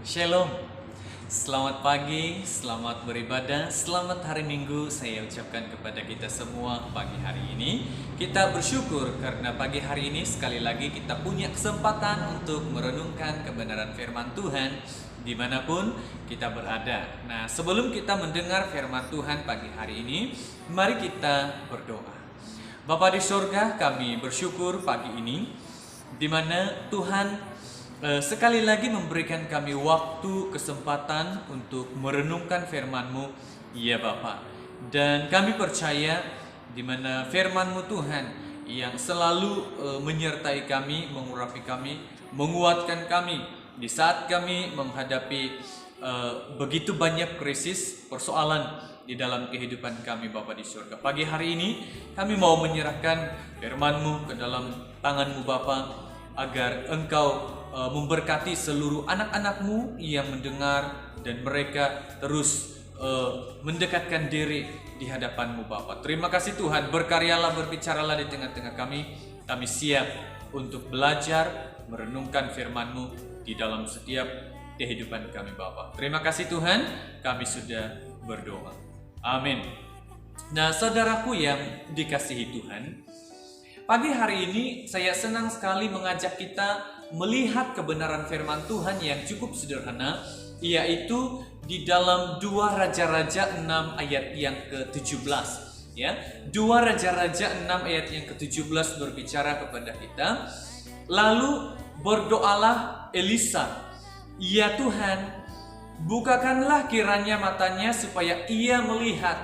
Shalom, selamat pagi, selamat beribadah, selamat hari Minggu saya ucapkan kepada kita semua pagi hari ini. Kita bersyukur karena pagi hari ini sekali lagi kita punya kesempatan untuk merenungkan kebenaran firman Tuhan dimanapun kita berada. Nah, sebelum kita mendengar firman Tuhan pagi hari ini, mari kita berdoa. Bapa di sorga, kami bersyukur pagi ini di mana Tuhan sekali lagi memberikan kami waktu, kesempatan untuk merenungkan firman-Mu, ya Bapa. Dan kami percaya di mana firman-Mu Tuhan yang selalu menyertai kami, mengurapi kami, menguatkan kami di saat kami menghadapi begitu banyak krisis, persoalan di dalam kehidupan kami Bapa di surga. Pagi hari ini kami mau menyerahkan firman-Mu ke dalam tangan-Mu Bapa, agar Engkau memberkati seluruh anak-anak-Mu yang mendengar dan mereka terus mendekatkan diri di hadapan-Mu Bapa. Terima kasih Tuhan, berkaryalah, berbicaralah di tengah-tengah kami. Kami siap untuk belajar, merenungkan firman-Mu di dalam setiap kehidupan kami Bapa. Terima kasih Tuhan, kami sudah berdoa. Amin. Nah, saudaraku yang dikasihi Tuhan, pagi hari ini saya senang sekali mengajak kita melihat kebenaran firman Tuhan yang cukup sederhana, yaitu di dalam 2 Raja-Raja 6 ayat yang ke-17. Ya, 2 Raja-Raja 6 ayat yang ke-17 berbicara kepada kita, lalu berdoalah Elisa, "Ya Tuhan, bukakanlah kiranya matanya supaya ia melihat."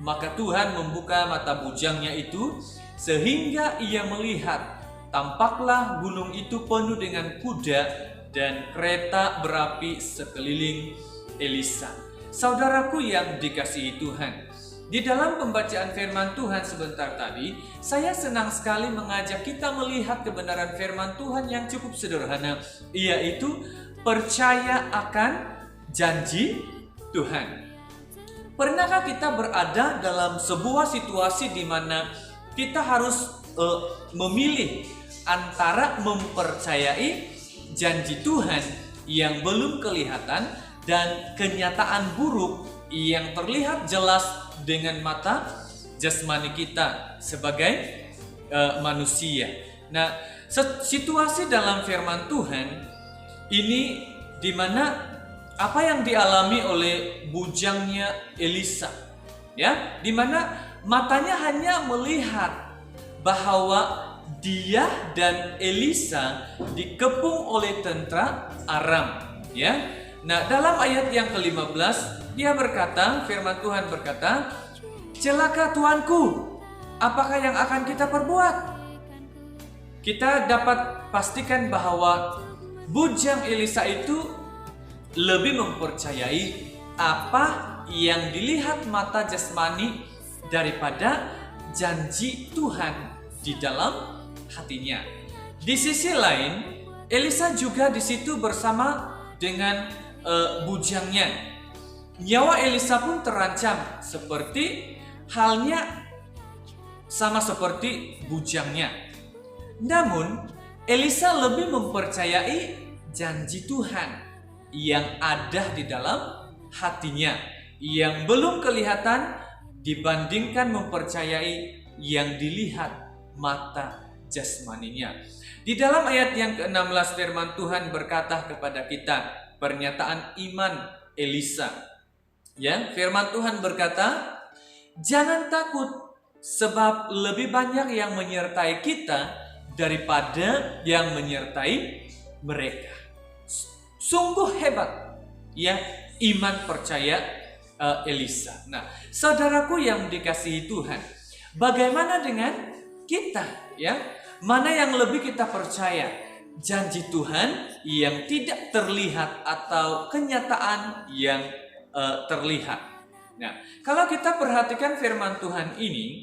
Maka Tuhan membuka mata bujangnya itu sehingga ia melihat. Tampaklah gunung itu penuh dengan kuda dan kereta berapi sekeliling Elisa. Saudaraku yang dikasihi Tuhan, di dalam pembacaan firman Tuhan sebentar tadi, saya senang sekali mengajak kita melihat kebenaran firman Tuhan yang cukup sederhana, yaitu percaya akan janji Tuhan. Pernahkah kita berada dalam sebuah situasi di mana kita harus memilih antara mempercayai janji Tuhan yang belum kelihatan dan kenyataan buruk yang terlihat jelas dengan mata jasmani kita sebagai manusia. Nah, situasi dalam firman Tuhan ini di mana apa yang dialami oleh bujangnya Elisa, ya, di mana matanya hanya melihat bahwa dia dan Elisa dikepung oleh tentara Aram, ya. Nah, dalam ayat yang ke-15 dia berkata, firman Tuhan berkata, "Celaka tuanku, apakah yang akan kita perbuat?" Kita dapat pastikan bahwa bujang Elisa itu lebih mempercayai apa yang dilihat mata jasmani daripada janji Tuhan di dalam hatinya. Di sisi lain, Elisa juga di situ bersama dengan bujangnya. Nyawa Elisa pun terancam seperti halnya sama seperti bujangnya. Namun, Elisa lebih mempercayai janji Tuhan yang ada di dalam hatinya, yang belum kelihatan dibandingkan mempercayai yang dilihat mata jasmaninya. Di dalam ayat yang ke-16 firman Tuhan berkata kepada kita pernyataan iman Elisa. Ya, firman Tuhan berkata, "Jangan takut, sebab lebih banyak yang menyertai kita daripada yang menyertai mereka." Sungguh hebat, ya, iman percaya Elisa. Nah, saudaraku yang dikasihi Tuhan, bagaimana dengan kita, ya? Mana yang lebih kita percaya? Janji Tuhan yang tidak terlihat atau kenyataan yang terlihat. Nah, kalau kita perhatikan firman Tuhan ini,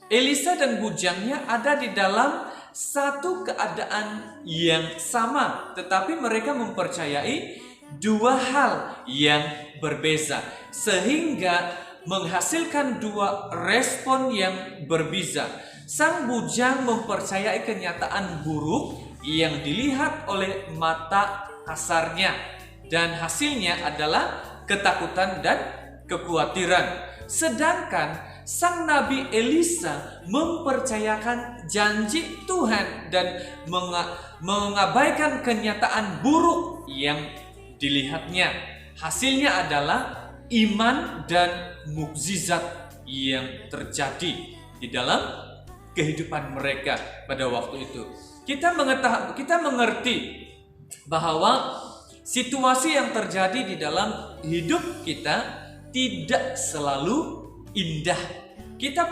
Elisa dan bujangnya ada di dalam satu keadaan yang sama, tetapi mereka mempercayai dua hal yang berbeza, sehingga menghasilkan dua respon yang berbeda. Sang bujang mempercayai kenyataan buruk yang dilihat oleh mata kasarnya, dan hasilnya adalah ketakutan dan kekhawatiran. Sedangkan sang Nabi Elisa mempercayakan janji Tuhan dan mengabaikan kenyataan buruk yang dilihatnya. Hasilnya adalah iman dan mukjizat yang terjadi di dalam kehidupan mereka pada waktu itu. Kita mengerti bahwa situasi yang terjadi di dalam hidup kita tidak selalu indah. Kita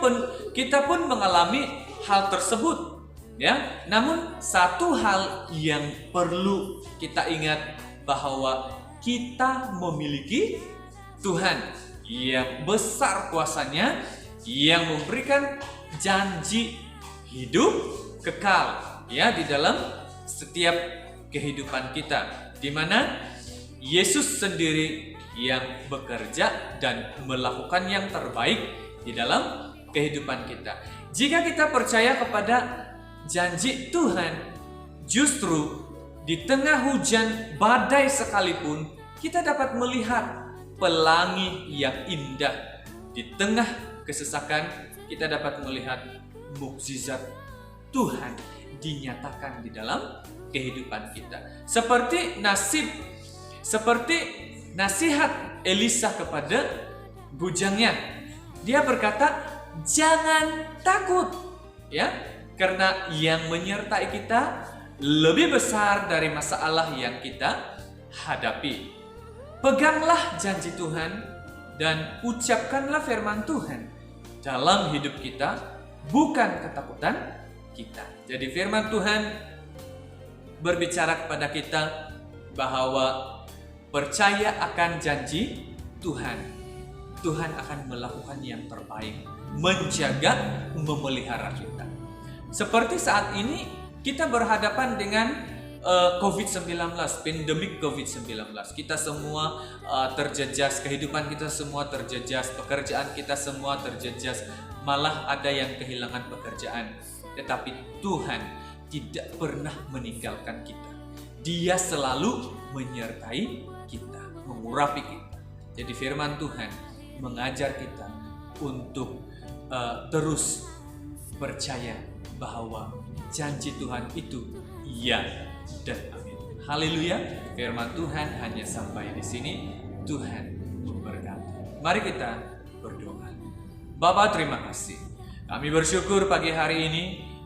pun mengalami hal tersebut, ya. Namun satu hal yang perlu kita ingat bahwa kita memiliki Tuhan yang besar kuasanya, yang memberikan janji hidup kekal, ya, di dalam setiap kehidupan kita, di mana Yesus sendiri yang bekerja dan melakukan yang terbaik di dalam kehidupan kita. Jika kita percaya kepada janji Tuhan, justru di tengah hujan badai sekalipun kita dapat melihat pelangi yang indah. Di tengah kesesakan kita dapat melihat mukjizat Tuhan dinyatakan di dalam kehidupan kita. Seperti nasihat Elisa kepada bujangnya. Dia berkata, "Jangan takut, ya, karena yang menyertai kita lebih besar dari masalah yang kita hadapi. Peganglah janji Tuhan dan ucapkanlah firman Tuhan dalam hidup kita, bukan ketakutan kita." Jadi firman Tuhan berbicara kepada kita bahwa percaya akan janji Tuhan. Tuhan akan melakukan yang terbaik, menjaga, memelihara kita. Seperti saat ini kita berhadapan dengan COVID-19, pandemik COVID-19. Kita semua terjejas, kehidupan kita semua terjejas, pekerjaan kita semua terjejas, malah ada yang kehilangan pekerjaan. Tetapi Tuhan tidak pernah meninggalkan kita. Dia selalu menyertai kita, mengurapi kita. Jadi firman Tuhan mengajar kita untuk terus percaya bahwa janji Tuhan itu ya dan amin. Haleluya. Firman Tuhan hanya sampai di sini. Tuhan memberkati. Mari kita berdoa. Bapa, terima kasih. Kami bersyukur pagi hari ini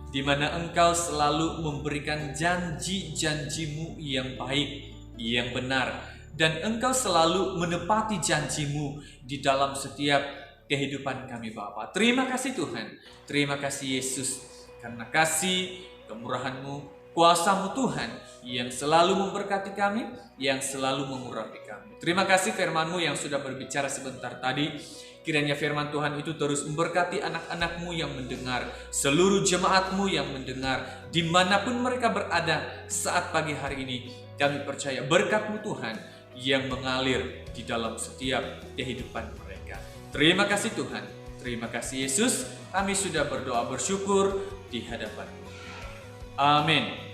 di mana Engkau selalu memberikan janji-janji-Mu yang baik, yang benar, dan Engkau selalu menepati janji-Mu di dalam setiap kehidupan kami, Bapa. Terima kasih Tuhan. Terima kasih Yesus, karena kasih, kemurahan-Mu, kuasa-Mu Tuhan yang selalu memberkati kami, yang selalu mengurapi kami. Terima kasih firman-Mu yang sudah berbicara sebentar tadi. Kiranya firman Tuhan itu terus memberkati anak-anak-Mu yang mendengar, seluruh jemaat-Mu yang mendengar, dimanapun mereka berada saat pagi hari ini. Kami percaya berkat-Mu Tuhan yang mengalir di dalam setiap kehidupan mereka. Terima kasih Tuhan. Terima kasih Yesus. Kami sudah berdoa bersyukur di hadapan-Mu. Amin.